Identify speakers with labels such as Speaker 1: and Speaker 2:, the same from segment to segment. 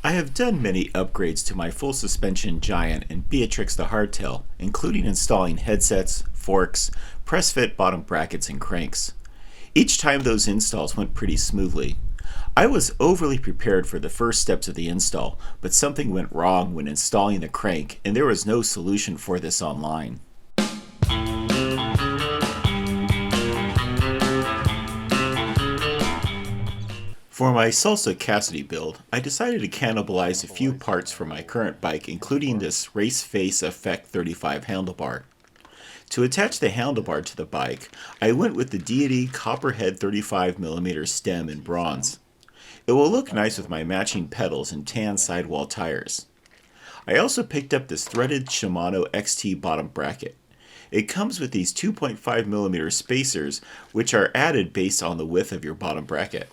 Speaker 1: I have done many upgrades to my full suspension Giant and Beatrix the hardtail, including installing headsets, forks, press fit bottom brackets, and cranks. Each time those installs went pretty smoothly. I was overly prepared for the first steps of the install, but something went wrong when installing the crank, and there was no solution for this online. For my Salsa Cassidy build, I decided to cannibalize a few parts from my current bike, including this Race Face Effect 35 handlebar. To attach the handlebar to the bike, I went with the Deity Copperhead 35mm stem in bronze. It will look nice with my matching pedals and tan sidewall tires. I also picked up this threaded Shimano XT bottom bracket. It comes with these 2.5mm spacers, which are added based on the width of your bottom bracket.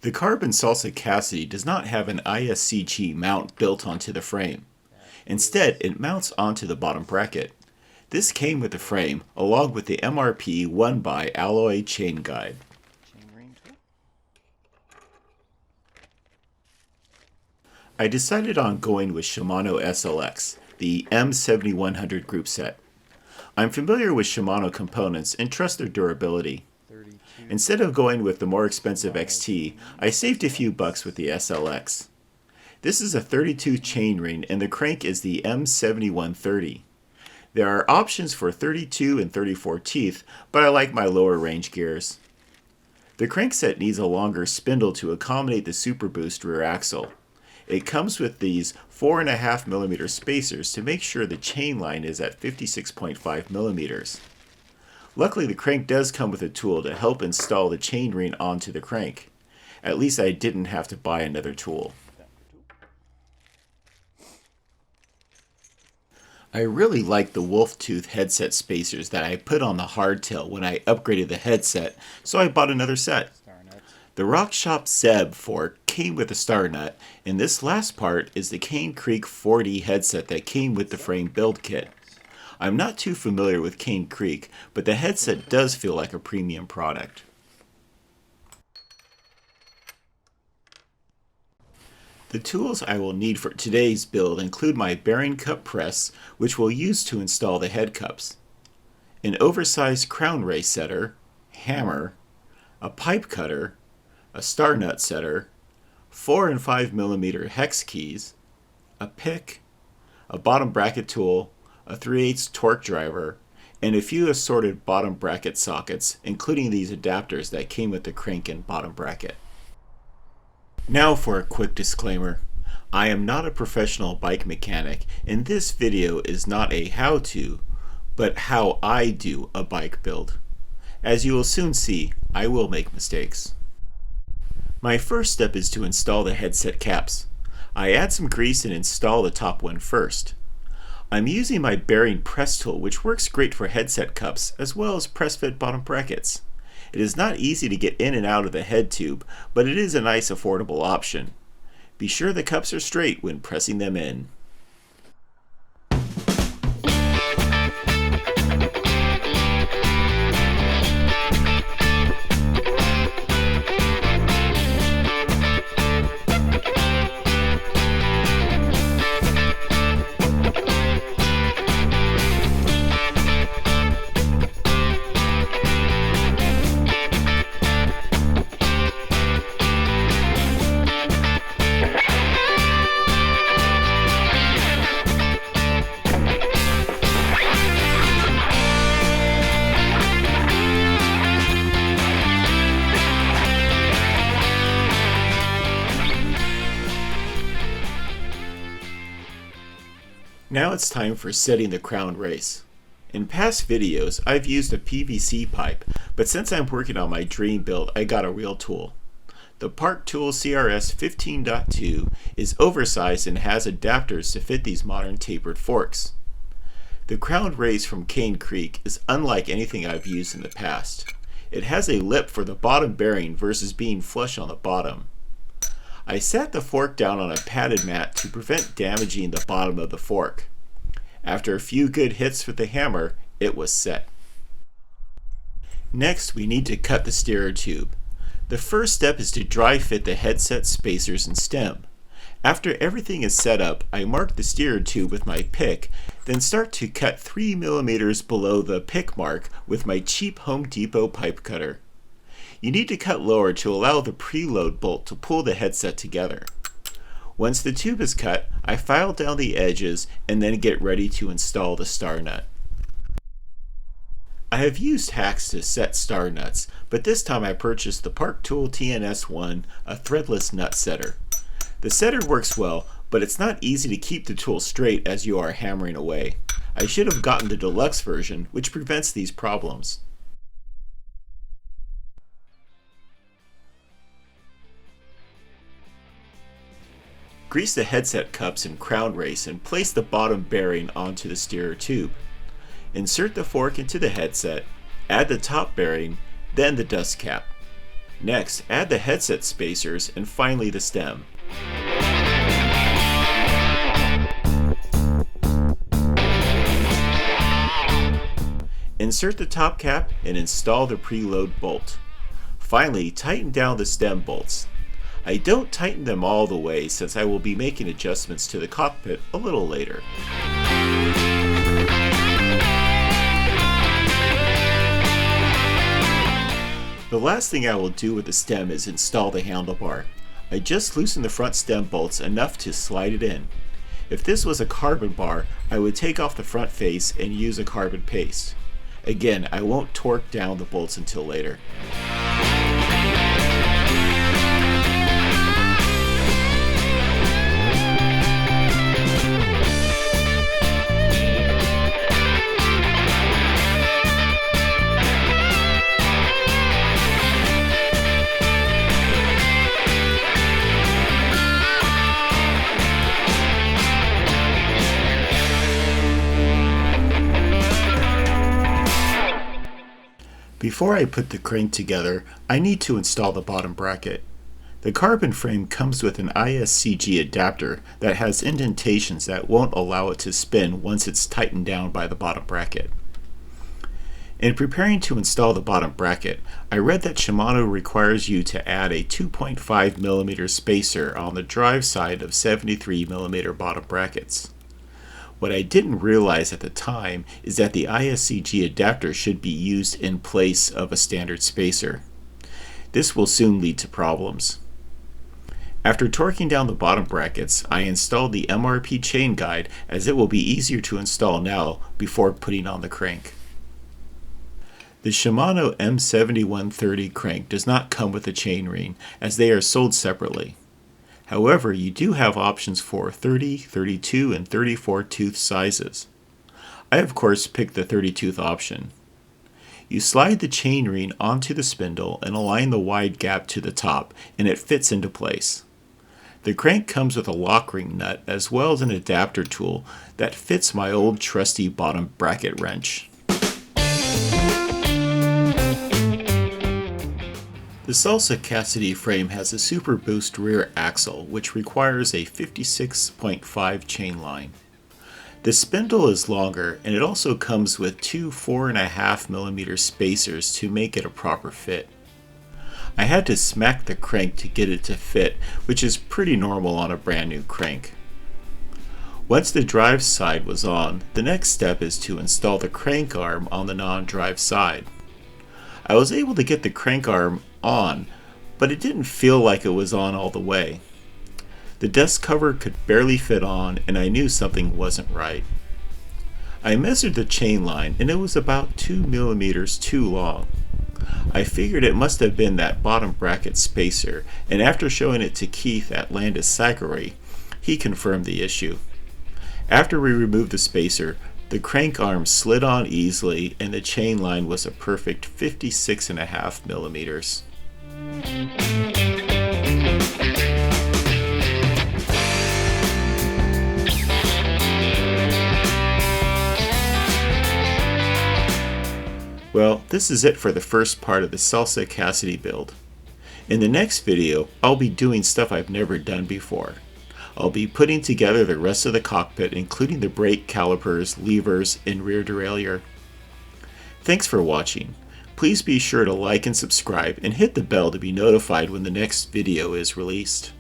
Speaker 1: The carbon Salsa Cassidy does not have an ISCG mount built onto the frame. Instead, it mounts onto the bottom bracket. This came with the frame, along with the MRP 1x alloy chain guide. I decided on going with Shimano SLX, the M7100 group set. I'm familiar with Shimano components and trust their durability. Instead of going with the more expensive XT, I saved a few bucks with the SLX. This is a 32 chainring and the crank is the M7130. There are options for 32 and 34 teeth, but I like my lower range gears. The crankset needs a longer spindle to accommodate the Super Boost rear axle. It comes with these 4.5mm spacers to make sure the chain line is at 56.5mm. Luckily, the crank does come with a tool to help install the chainring onto the crank. At least I didn't have to buy another tool. I really like the wolf tooth headset spacers that I put on the hardtail when I upgraded the headset, so I bought another set. The Rock Shop Zeb fork came with a star nut, and this last part is the Cane Creek 4D headset that came with the frame build kit. I'm not too familiar with Cane Creek, but the headset does feel like a premium product. The tools I will need for today's build include my bearing cup press, which we'll use to install the head cups, an oversized crown race setter, hammer, a pipe cutter, a star nut setter, 4 and 5mm hex keys, a pick, a bottom bracket tool, a 3/8 torque driver, and a few assorted bottom bracket sockets, including these adapters that came with the crank and bottom bracket. Now for a quick disclaimer. I am not a professional bike mechanic, and this video is not a how-to, but how I do a bike build. As you will soon see, I will make mistakes. My first step is to install the headset caps. I add some grease and install the top one first. I'm using my bearing press tool, which works great for headset cups as well as press fit bottom brackets. It is not easy to get in and out of the head tube, but it is a nice affordable option. Be sure the cups are straight when pressing them in. Now it's time for setting the crown race. In past videos, I've used a PVC pipe, but since I'm working on my dream build, I got a real tool. The Park Tool CRS 15.2 is oversized and has adapters to fit these modern tapered forks. The crown race from Cane Creek is unlike anything I've used in the past. It has a lip for the bottom bearing versus being flush on the bottom. I sat the fork down on a padded mat to prevent damaging the bottom of the fork. After a few good hits with the hammer, it was set. Next, we need to cut the steerer tube. The first step is to dry fit the headset spacers and stem. After everything is set up, I mark the steerer tube with my pick, then start to cut 3 millimeters below the pick mark with my cheap Home Depot pipe cutter. You need to cut lower to allow the preload bolt to pull the headset together. Once the tube is cut, I file down the edges and then get ready to install the star nut. I have used hacks to set star nuts, but this time I purchased the Park Tool TNS1, a threadless nut setter. The setter works well, but it's not easy to keep the tool straight as you are hammering away. I should have gotten the deluxe version, which prevents these problems. Grease the headset cups and crown race and place the bottom bearing onto the steerer tube. Insert the fork into the headset, add the top bearing, then the dust cap. Next, add the headset spacers and finally the stem. Insert the top cap and install the preload bolt. Finally, tighten down the stem bolts. I don't tighten them all the way since I will be making adjustments to the cockpit a little later. The last thing I will do with the stem is install the handlebar. I just loosen the front stem bolts enough to slide it in. If this was a carbon bar, I would take off the front face and use a carbon paste. Again, I won't torque down the bolts until later. Before I put the crank together, I need to install the bottom bracket. The carbon frame comes with an ISCG adapter that has indentations that won't allow it to spin once it's tightened down by the bottom bracket. In preparing to install the bottom bracket, I read that Shimano requires you to add a 2.5mm spacer on the drive side of 73mm bottom brackets. What I didn't realize at the time is that the ISCG adapter should be used in place of a standard spacer. This will soon lead to problems. After torquing down the bottom brackets, I installed the MRP chain guide as it will be easier to install now before putting on the crank. The Shimano M7130 crank does not come with a chain ring as they are sold separately. However, you do have options for 30, 32, and 34 tooth sizes. I of course picked the 30 tooth option. You slide the chain ring onto the spindle and align the wide gap to the top, and it fits into place. The crank comes with a lock ring nut as well as an adapter tool that fits my old trusty bottom bracket wrench. The Salsa Cassidy frame has a Super Boost rear axle, which requires a 56.5 chain line. The spindle is longer, and it also comes with two 4.5mm spacers to make it a proper fit. I had to smack the crank to get it to fit, which is pretty normal on a brand new crank. Once the drive side was on, the next step is to install the crank arm on the non-drive side. I was able to get the crank arm on, but it didn't feel like it was on all the way. The dust cover could barely fit on, and I knew something wasn't right. I measured the chain line, and it was about 2 millimeters too long. I figured it must have been that bottom bracket spacer, and after showing it to Keith at Landis Cyclery, he confirmed the issue. After we removed the spacer, the crank arm slid on easily, and the chain line was a perfect 56.5 millimeters. Well, this is it for the first part of the Salsa Cassidy build. In the next video, I'll be doing stuff I've never done before. I'll be putting together the rest of the cockpit, including the brake calipers, levers, and rear derailleur. Thanks for watching. Please be sure to like and subscribe and hit the bell to be notified when the next video is released.